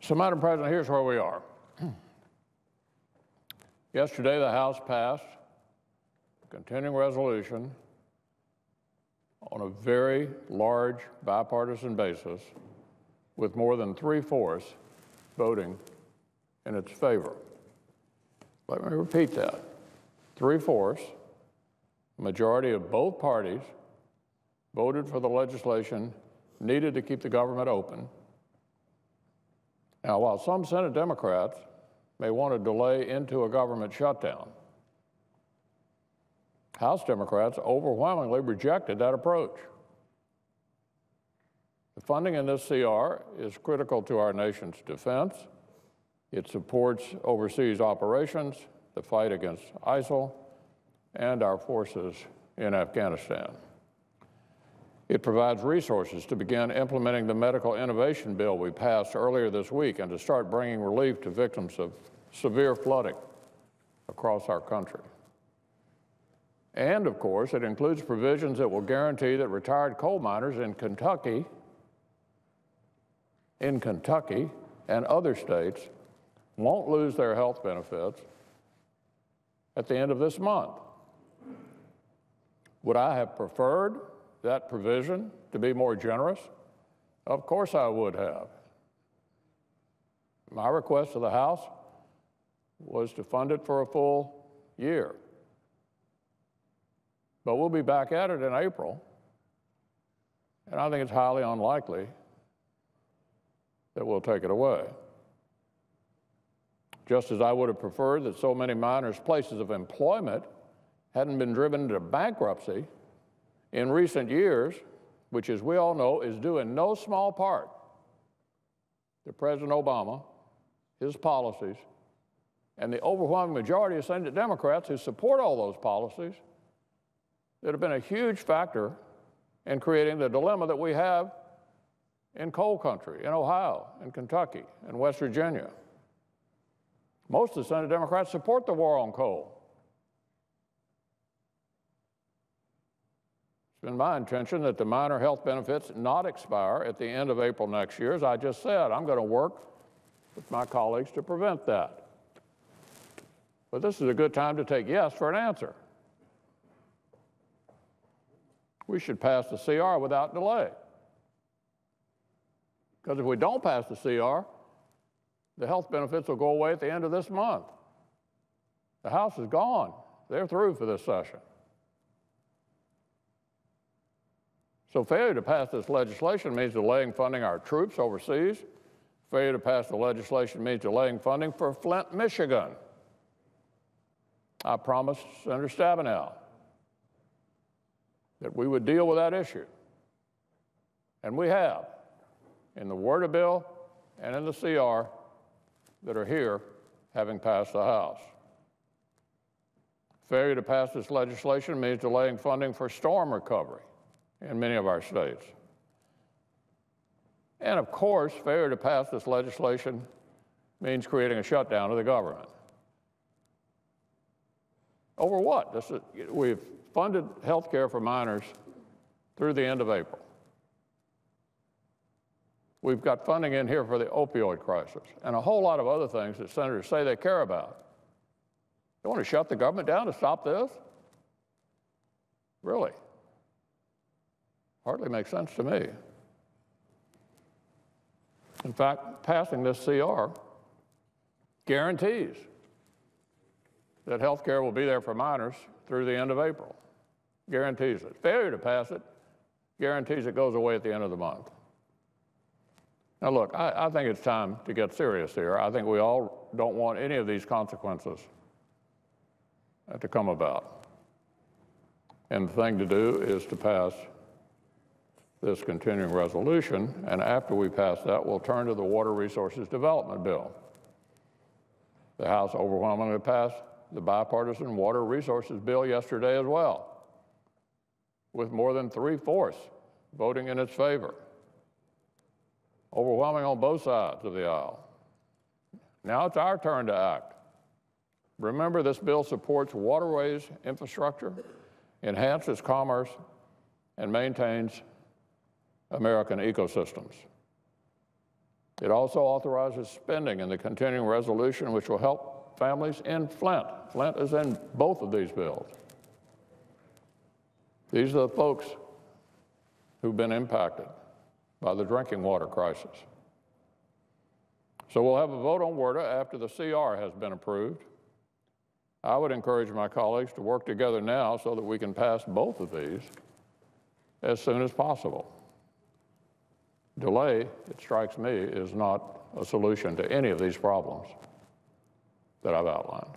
So, Madam President, here's where we are. Yesterday, the House passed a continuing resolution on a very large bipartisan basis with more than 3/4 voting in its favor. Let me repeat that. 3/4, a majority of both parties voted for the legislation needed to keep the government open. Now, while some Senate Democrats may want to delay into a government shutdown, House Democrats overwhelmingly rejected that approach. The funding in this CR is critical to our nation's defense. It supports overseas operations, the fight against ISIL, and our forces in Afghanistan. It provides resources to begin implementing the medical innovation bill we passed earlier this week and to start bringing relief to victims of severe flooding across our country. And, of course, it includes provisions that will guarantee that retired coal miners in Kentucky and other states won't lose their health benefits at the end of this month. Would I have preferred that provision to be more generous? Of course I would have. My request to the House was to fund it for a full year. But we'll be back at it in April, and I think it's highly unlikely that we'll take it away. Just as I would have preferred that so many miners' places of employment hadn't been driven into bankruptcy in recent years, which, as we all know, is due in no small part to President Obama, his policies, and the overwhelming majority of Senate Democrats who support all those policies that have been a huge factor in creating the dilemma that we have in coal country, in Ohio, in Kentucky, and West Virginia. Most of the Senate Democrats support the war on coal. It's been my intention that the miner health benefits not expire at the end of April next year. As I just said, I'm going to work with my colleagues to prevent that. But this is a good time to take yes for an answer. We should pass the CR without delay. Because if we don't pass the CR, the health benefits will go away at the end of this month. The House is gone. They're through for this session. So failure to pass this legislation means delaying funding our troops overseas. Failure to pass the legislation means delaying funding for Flint, Michigan. I promised Senator Stabenow that we would deal with that issue. And we have, in the WRDA bill and in the CR that are here, having passed the House. Failure to pass this legislation means delaying funding for storm recovery in many of our states. And of course, failure to pass this legislation means creating a shutdown of the government. Over what? We've funded health care for miners through the end of April. We've got funding in here for the opioid crisis and a whole lot of other things that senators say they care about. They want to shut the government down to stop this? Really? Hardly makes sense to me. In fact, passing this CR guarantees that health care will be there for miners through the end of April. Guarantees it. Failure to pass it guarantees it goes away at the end of the month. Now look, I think it's time to get serious here. I think we all don't want any of these consequences to come about. And the thing to do is to pass this continuing resolution, and after we pass that, we'll turn to the Water Resources Development Bill. The House overwhelmingly passed the bipartisan Water Resources Bill yesterday as well, with more than 3/4 voting in its favor. Overwhelming on both sides of the aisle. Now it's our turn to act. Remember, this bill supports waterways infrastructure, enhances commerce, and maintains American ecosystems. It also authorizes spending in the continuing resolution, which will help families in Flint. Flint is in both of these bills. These are the folks who've been impacted by the drinking water crisis. So we'll have a vote on WRDA after the CR has been approved. I would encourage my colleagues to work together now so that we can pass both of these as soon as possible. Delay, it strikes me, is not a solution to any of these problems that I've outlined.